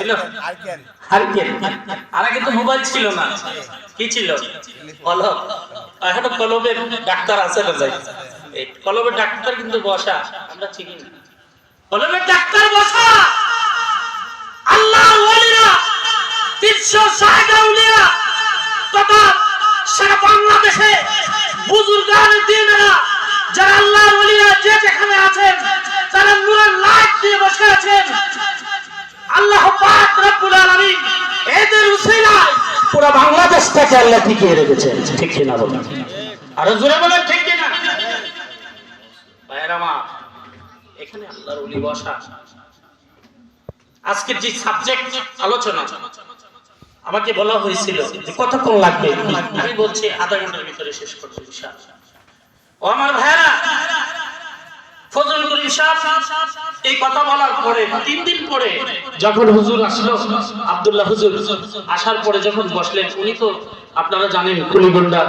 ছিল হারিকেন। আর আগে তো মোবাইল ছিল না, কি ছিল? কলম। এখন কলমের ডাক্তার আছে না যাই, এই কলমের ডাক্তার কিন্তু বসা আমরা চিনি না। কলমের ডাক্তার বসা আল্লাহর ওলিরা 360 আউলিয়া তথা সারা বাংলাদেশে বুজুর্গান দ্বীনেরা যারা আল্লাহর ওলিরা যে যেখানে আছেন তারা নূরের লাইট দিয়ে বসে আছেন। আল্লাহ পাক রব্বুল আলামিন এদের উসিলায় পুরো বাংলাদেশটাকে আল্লাহ টিকিয়ে রেখেছেন, ঠিক কি না বলেন? আরো জোরে বলেন ঠিক কি না? ভাইরা মা, এখানে আল্লাহর ওলি বসা। আজকের যে সাবজেক্ট আলোচনা আমাকে বলা হয়েছিল যে কতক্ষণ লাগবে, আমি বলছি আধা ঘন্টার ভিতরে শেষ করব ইনশাআল্লাহ। ও আমার ভাইরা, ফজলুল করিম সাহেব এই কথা বলার পরে 3 দিন পরে যখন হুজুর আসলো, আব্দুল্লাহ হুজুর আসার পরে যখন বসলেন, উনি তো আপনারা জানেন কুলিগন্ডা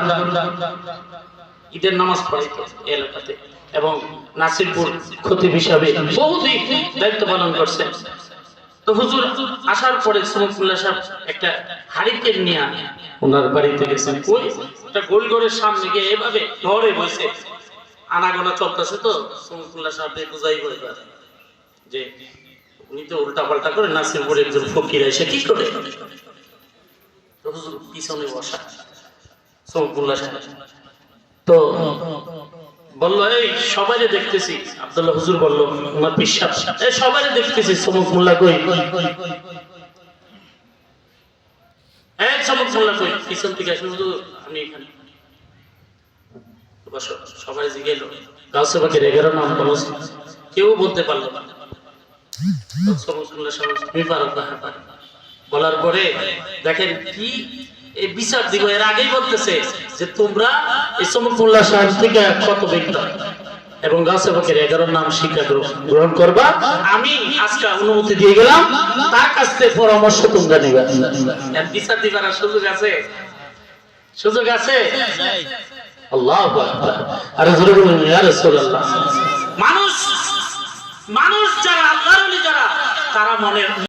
ঈদের নামাজ পড়াইতো এলাকাতে এবং নাসিরপুর খতিব হিসাবে বহুদিন দায়িত্ব পালন করছেন। তো হুজুর আসার পরে সুমুল্লাহ সাহেব একটা হারিকেন নিয়ে ওনার বাড়িতে গেছেন। ওই একটা গোলঘরের সামনে গিয়ে এভাবে ধরে বসে আনাগোনা চলতেছে। তো সুমুল্লাহ সাহেব বুঝাই বলে যে উনি তো উল্টা পাল্টা করে নাসিরপুরে একজন ফকির এসে কি করে। তো হুজুর পিছনে বসা সুমুল্লাহ সাহেব তো বললো, এই সবাই দেখতেছি। আব্দুল্লাহ হুজুর বললো, ওনার বিশ্বাস, এই সবাই দেখতেছি চমক মোল্লা কই, এই চমক মোল্লা কই। পিছন থেকে আসলে হুজুর আমি এখানে বসো। সবাই জিগেল গাউসে বাকের 11 নাম বলো, কেউ বলতে পারলো না। চমক মোল্লা সাহেব বলার পরে দেখেন কি এই বিচার দিব। এর আগেই বলতেছে যে তোমরা এই চমকুল্লাহ সাহেব থেকে কত ব্যক্তি এবং গাছে বাকের 11 নাম শিক্ষা গ্রহণ করবা। আমি আজকে অনুমতি দিয়ে গেলাম, তার কাছ থেকে পরামর্শ তোমরা নিবা। এর বিচার দিবার সুযোগ আছে? সুযোগ আছে? আল্লাহু আকবার। আর জোরে বলুন ইয়া রাসূলুল্লাহ। মানুষ যারা আল্লাহর ওলি যারা, তারা মনে